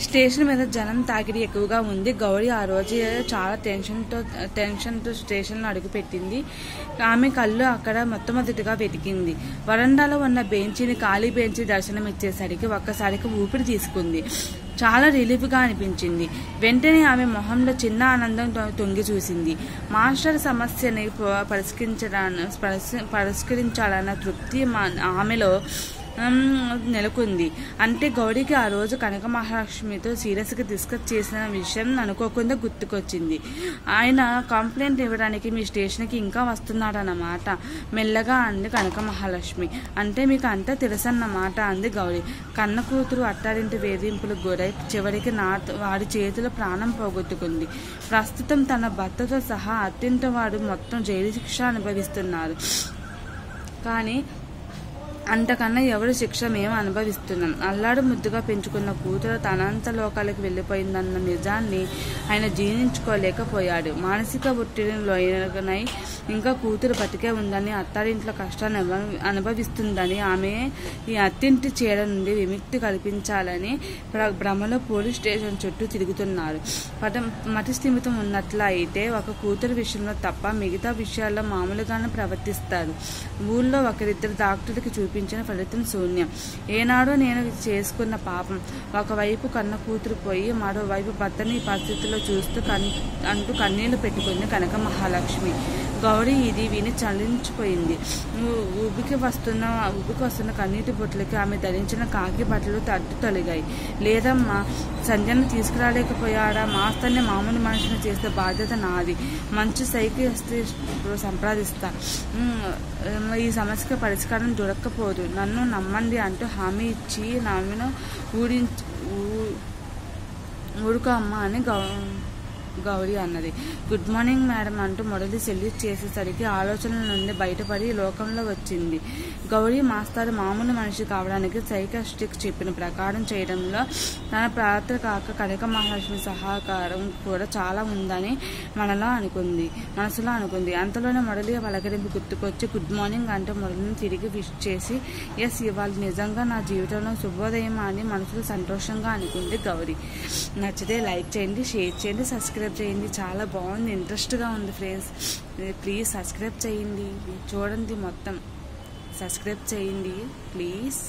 Station మీద జనం తాకిడి ఎక్కువగా ఉంది. గౌరీ ఆ రోజు చాలా టెన్షన్తో స్టేషన్లో అడుగుపెట్టింది. ఆమె కళ్ళు అక్కడ మొట్టమొదటిగా వెతికింది. వరండాలో ఉన్న బెంచిని ఖాళీ బెంచి దర్శనమిచ్చేసరికి ఒక్కసారికి ఊపిరి తీసుకుంది. చాలా రిలీఫ్గా అనిపించింది. వెంటనే ఆమె మొహంలో చిన్న ఆనందం తొంగి చూసింది. మాస్టర్ సమస్యని పరిష్కరించాలన్న తృప్తి ఆమెలో నెలకొంది. అంటే గౌరీకి ఆ రోజు కనక మహాలక్ష్మితో సీరియస్గా డిస్కస్ చేసిన విషయం అనుకోకుండా గుర్తుకొచ్చింది. ఆయన కంప్లైంట్ ఇవ్వడానికి మీ స్టేషన్కి ఇంకా వస్తున్నాడన్నమాట మెల్లగా అంది కనక మహాలక్ష్మి. అంటే మీకు అంతా తెలుసన్నమాట అంది గౌరీ. కన్న కూతురు అత్తారింటి వేధింపులకు గురై చివరికి వాడి చేతిలో ప్రాణం పోగొట్టుకుంది. ప్రస్తుతం తన భర్తతో సహా అత్తింటి వాడు మొత్తం జైలు శిక్ష అనుభవిస్తున్నారు. కానీ అంతకన్నా ఎవరు శిక్ష మేము అనుభవిస్తున్నాం. అల్లాడు ముద్దుగా పెంచుకున్న కూతురు తనంత లోకాలకు వెళ్ళిపోయిందన్న నిజాన్ని ఆయన జీర్ణించుకోలేకపోయాడు. మానసిక ఒత్తిడిని లోనై ఇంకా కూతురు బతికే ఉందని, అత్తారింట్లో కష్టాన్ని అనుభవిస్తుందని, ఆమె ఈ అత్తింటి చీడ నుండి విముక్తి కల్పించాలని భ్రమలో పోలీస్ స్టేషన్ చుట్టూ తిరుగుతున్నారు. మతి స్థిమితం ఉన్నట్లు అయితే ఒక కూతురు విషయంలో తప్ప మిగతా విషయాల్లో మామూలుగానే ప్రవర్తిస్తారు. ఊళ్ళో ఒకరిద్దరు డాక్టర్కి చూపించిన ఫలితం శూన్యం. ఏనాడో నేను చేసుకున్న పాపం. ఒకవైపు కన్న కూతురు పోయి మరోవైపు భర్తని ఈ పరిస్థితిలో చూస్తూ అంటూ కన్నీళ్లు పెట్టుకుంది కనక మహాలక్ష్మి. గౌరీ ఇది విని చలించిపోయింది. ఉబికి వస్తున్న కన్నీటి బొట్లకి ఆమె ధరించిన కాకి బట్టలు తట్టు తొలిగాయి. లేదమ్మా, సంజయను తీసుకురాలేకపోయాడా? మాస్తర్ని మామూలు మనిషిని చేసే బాధ్యత నాది. మంచి సైకియాట్రిస్ట్ సంప్రదిస్తా. ఈ సమస్యకి పరిష్కారం దొరక్కపోదు. నన్ను నమ్మండి అంటూ హామీ ఇచ్చి నవ్వును ఊరుకో అమ్మా అని గౌరీ అన్నది. గుడ్ మార్నింగ్ మేడం అంటూ మురళి సెల్యూట్ చేసేసరికి ఆలోచనల నుండి బయటపడి లోకంలో వచ్చింది. గౌరీ మాస్టారు మామూలు మనిషి కావడానికి సైకాట్రిస్ట్ చెప్పిన ప్రకారం చేయడంలో తన పాత్ర కాక కనక మహాలక్ష్మి సహకారం కూడా చాలా ఉందని మనసులో అనుకుంది. అంతలోనే మురళి పలకరింపు గుర్తుకొచ్చి గుడ్ మార్నింగ్ అంటూ మురళిని తిరిగి విష్ చేసి ఎస్, ఇవాళ నిజంగా నా జీవితంలో శుభోదయం అని మనసులో సంతోషంగా అనుకుంది గౌరీ. నచ్చితే లైక్ చేయండి, షేర్ చేయండి, సబ్స్క్రైబ్ చేయండి. చాలా బాగుంది, ఇంట్రెస్ట్గా ఉంది ఫ్రెండ్స్. ప్లీజ్ సబ్స్క్రైబ్ చేయండి. చూడండి, మొత్తం సబ్స్క్రైబ్ చేయండి ప్లీజ్.